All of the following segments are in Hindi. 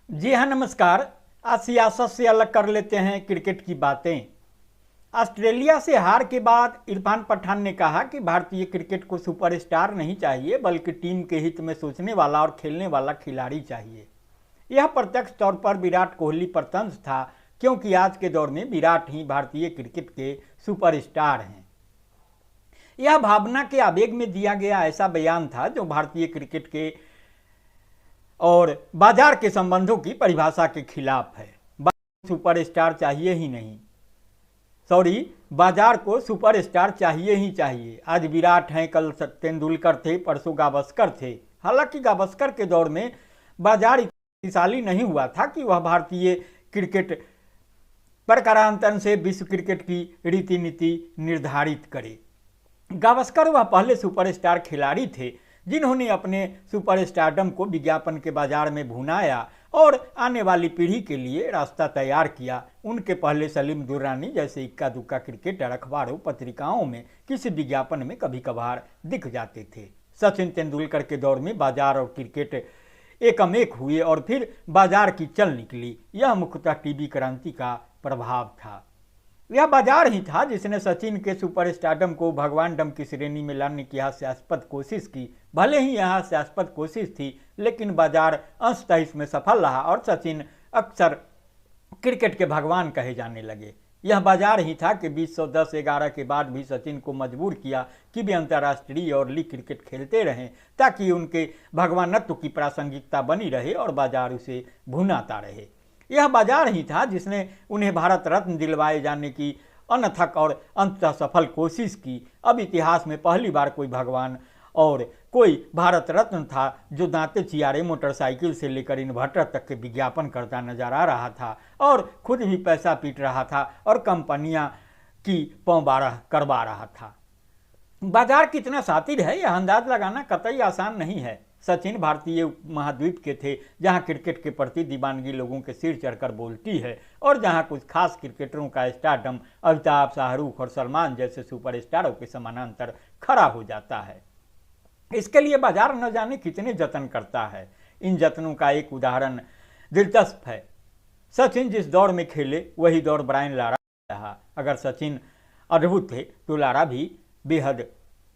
जी हाँ, नमस्कार। आज सियासत से अलग कर लेते हैं क्रिकेट की बातें। ऑस्ट्रेलिया से हार के बाद इरफान पठान ने कहा कि भारतीय क्रिकेट को सुपरस्टार नहीं चाहिए, बल्कि टीम के हित में सोचने वाला और खेलने वाला खिलाड़ी चाहिए। यह प्रत्यक्ष तौर पर विराट कोहली पर तंज था, क्योंकि आज के दौर में विराट ही भारतीय क्रिकेट के सुपरस्टार हैं। यह भावना के आवेग में दिया गया ऐसा बयान था जो भारतीय क्रिकेट के और बाजार के संबंधों की परिभाषा के खिलाफ है। सुपरस्टार चाहिए ही नहीं, बाजार को सुपरस्टार चाहिए ही चाहिए। आज विराट हैं, कल तेंदुलकर थे, परसों गावस्कर थे। हालांकि गावस्कर के दौर में बाजार इतना शक्तिशाली नहीं हुआ था कि वह भारतीय क्रिकेट प्रकारांतर से विश्व क्रिकेट की रीति नीति निर्धारित करे। गावस्कर वह पहले सुपरस्टार खिलाड़ी थे जिन्होंने अपने सुपरस्टारडम को विज्ञापन के बाजार में भुनाया और आने वाली पीढ़ी के लिए रास्ता तैयार किया। उनके पहले सलीम दुर्रानी जैसे इक्का दुक्का क्रिकेटर अखबारों पत्रिकाओं में किसी विज्ञापन में कभी कभार दिख जाते थे। सचिन तेंदुलकर के दौर में बाजार और क्रिकेट एकमेक हुए और फिर बाजार की चल निकली। यह मुख्यतः टीवी क्रांति का प्रभाव था। यह बाजार ही था जिसने सचिन के सुपरस्टारडम को भगवान डम की श्रेणी में लाने की हास्यास्पद कोशिश की। भले ही यह हास्यास्पद कोशिश थी, लेकिन बाजार अंशतः इसमें सफल रहा और सचिन अक्सर क्रिकेट के भगवान कहे जाने लगे। यह बाजार ही था कि 2010-11 के बाद भी सचिन को मजबूर किया कि वे अंतर्राष्ट्रीय और लीग क्रिकेट खेलते रहें, ताकि उनके भगवानत्व की प्रासंगिकता बनी रहे और बाजार उसे भुनाता रहे। यह बाजार ही था जिसने उन्हें भारत रत्न दिलवाए जाने की अनथक और अंततः सफल कोशिश की। अब इतिहास में पहली बार कोई भगवान और कोई भारत रत्न था जो दांते चियारे मोटरसाइकिल से लेकर इन्वर्टर तक के विज्ञापन करता नजर आ रहा था और खुद भी पैसा पीट रहा था और कंपनियां की पौबारह करवा रहा था। बाजार कितना शातिर है यह अंदाज लगाना कतई आसान नहीं है। सचिन भारतीय महाद्वीप के थे, जहां क्रिकेट के प्रति दीवानगी लोगों के सिर चढ़कर बोलती है और जहां कुछ खास क्रिकेटरों का स्टारडम अमिताभ, शाहरुख और सलमान जैसे सुपरस्टारों के समानांतर खड़ा हो जाता है। इसके लिए बाजार न जाने कितने जतन करता है। इन जतनों का एक उदाहरण दिलचस्प है। सचिन जिस दौर में खेले वही दौर ब्रायन लारा रहा। अगर सचिन अद्भुत थे तो लारा भी बेहद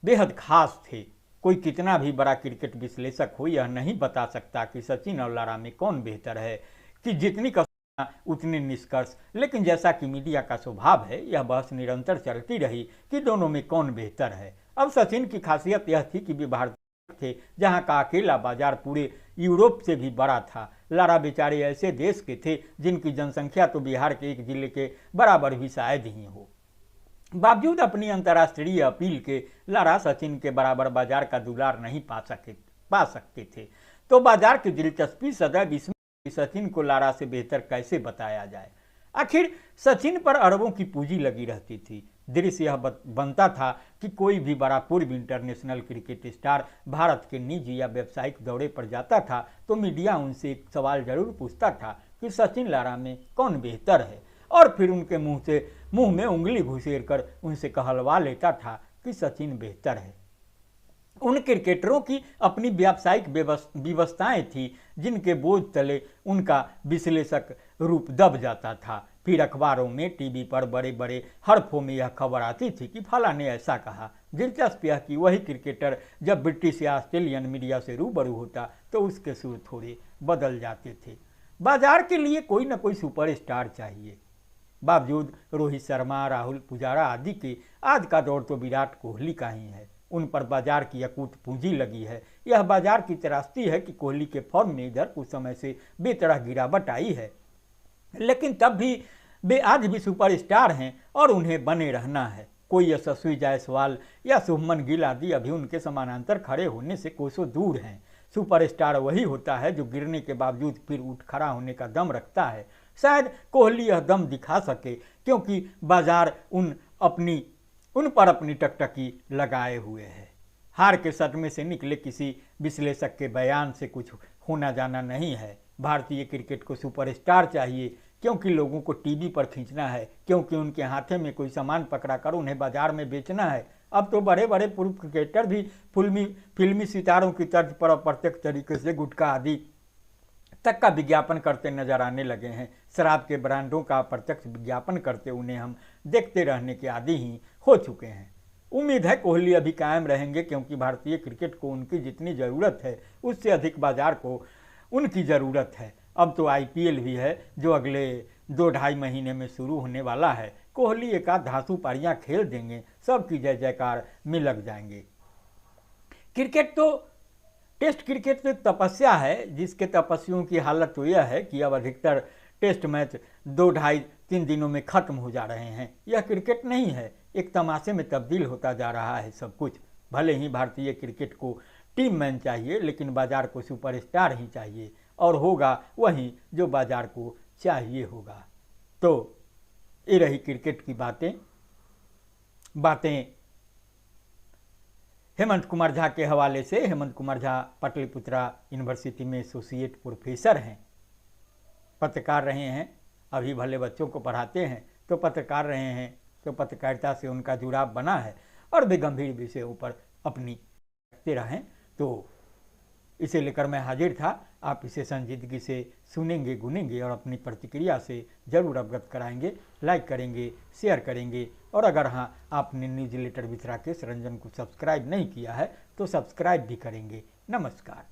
बेहद खास थे। कोई कितना भी बड़ा क्रिकेट विश्लेषक हो यह नहीं बता सकता कि सचिन और लारा में कौन बेहतर है, कि जितनी कसौटियां उतने निष्कर्ष। लेकिन जैसा कि मीडिया का स्वभाव है, यह बहस निरंतर चलती रही कि दोनों में कौन बेहतर है। अब सचिन की खासियत यह थी कि वे भारतीय थे जहां का अकेला बाजार पूरे यूरोप से भी बड़ा था। लारा बेचारे ऐसे देश के थे जिनकी जनसंख्या तो बिहार के एक जिले के बराबर भी शायद ही हो। बावजूद अपनी अंतर्राष्ट्रीय अपील के लारा सचिन के बराबर बाजार का दुलार नहीं पा सकते थे। तो बाजार की दिलचस्पी सदैव इसमें कि सचिन को लारा से बेहतर कैसे बताया जाए। आखिर सचिन पर अरबों की पूंजी लगी रहती थी। दृश्य यह बनता था कि कोई भी बड़ा पूर्व इंटरनेशनल क्रिकेट स्टार भारत के निजी या व्यावसायिक दौरे पर जाता था तो मीडिया उनसे एक सवाल जरूर पूछता था कि सचिन लारा में कौन बेहतर है, और फिर उनके मुंह में उंगली घुसेर कर उनसे कहलवा लेता था कि सचिन बेहतर है। उन क्रिकेटरों की अपनी व्यावसायिक व्यवस्थाएं थी जिनके बोझ तले उनका विश्लेषक रूप दब जाता था। फिर अखबारों में, टीवी पर बड़े बड़े हरफों में यह खबर आती थी कि फला ने ऐसा कहा। दिलचस्प यह कि वही क्रिकेटर जब ब्रिटिश या ऑस्ट्रेलियन मीडिया से रूबरू होता तो उसके सुर थोड़े बदल जाते थे। बाजार के लिए कोई न कोई सुपरस्टार चाहिए। बावजूद रोहित शर्मा, राहुल, पुजारा आदि के आज का दौर तो विराट कोहली का ही है। उन पर बाजार की अकूत पूंजी लगी है। यह बाजार की त्रासदी है कि कोहली के फॉर्म में इधर कुछ समय से बेतरह गिरावट आई है, लेकिन तब भी वे आज भी सुपरस्टार हैं और उन्हें बने रहना है। कोई यशस्वी जायसवाल या शुभमन गिल आदि अभी उनके समानांतर खड़े होने से कोसों दूर हैं। सुपरस्टार वही होता है जो गिरने के बावजूद फिर उठ खड़ा होने का दम रखता है। शायद कोहली यह दम दिखा सके, क्योंकि बाजार उन पर अपनी टकटकी लगाए हुए है। हार के सदमे से निकले किसी विश्लेषक के बयान से कुछ होना जाना नहीं है। भारतीय क्रिकेट को सुपरस्टार चाहिए क्योंकि लोगों को टीवी पर खींचना है, क्योंकि उनके हाथे में कोई सामान पकड़ा कर उन्हें बाजार में बेचना है। अब तो बड़े बड़े पूर्व क्रिकेटर भी फिल्मी सितारों की तर्ज पर अप्रत्यक्ष तरीके से गुटखा आदि तक का विज्ञापन करते नजर आने लगे हैं। शराब के ब्रांडों का प्रत्यक्ष विज्ञापन करते उन्हें हम देखते रहने के आदी ही हो चुके हैं। उम्मीद है कोहली अभी कायम रहेंगे, क्योंकि भारतीय क्रिकेट को उनकी जितनी ज़रूरत है उससे अधिक बाजार को उनकी ज़रूरत है। अब तो IPL भी है जो अगले 2-2.5 महीने में शुरू होने वाला है। कोहली एक आध धांसू पारियां खेल देंगे, सबकी जय जयकार में लग जाएंगे। क्रिकेट तो टेस्ट क्रिकेट तो एक तपस्या है, जिसके तपस्वियों की हालत तो यह है कि अब अधिकतर टेस्ट मैच 2-2.5-3 दिनों में खत्म हो जा रहे हैं। यह क्रिकेट नहीं है, एक तमाशे में तब्दील होता जा रहा है सब कुछ। भले ही भारतीय क्रिकेट को टीम मैन चाहिए, लेकिन बाजार को सुपरस्टार ही चाहिए, और होगा वही जो बाजार को चाहिए होगा। तो ये रही क्रिकेट की बातें हेमंत कुमार झा के हवाले से। हेमंत कुमार झा पाटलिपुत्रा यूनिवर्सिटी में एसोसिएट प्रोफेसर हैं, पत्रकार रहे हैं। अभी भले बच्चों को पढ़ाते हैं तो पत्रकार रहे हैं, तो पत्रकारिता से उनका जुड़ाव बना है और वे गंभीर विषयों पर अपनी रखते रहें। तो इसे लेकर मैं हाजिर था। आप इसे संजीदगी से सुनेंगे, गुनेंगे और अपनी प्रतिक्रिया से जरूर अवगत कराएंगे। लाइक करेंगे, शेयर करेंगे, और अगर हाँ आपने newsletter with Rakesh Ranjan को सब्सक्राइब नहीं किया है तो सब्सक्राइब भी करेंगे। नमस्कार।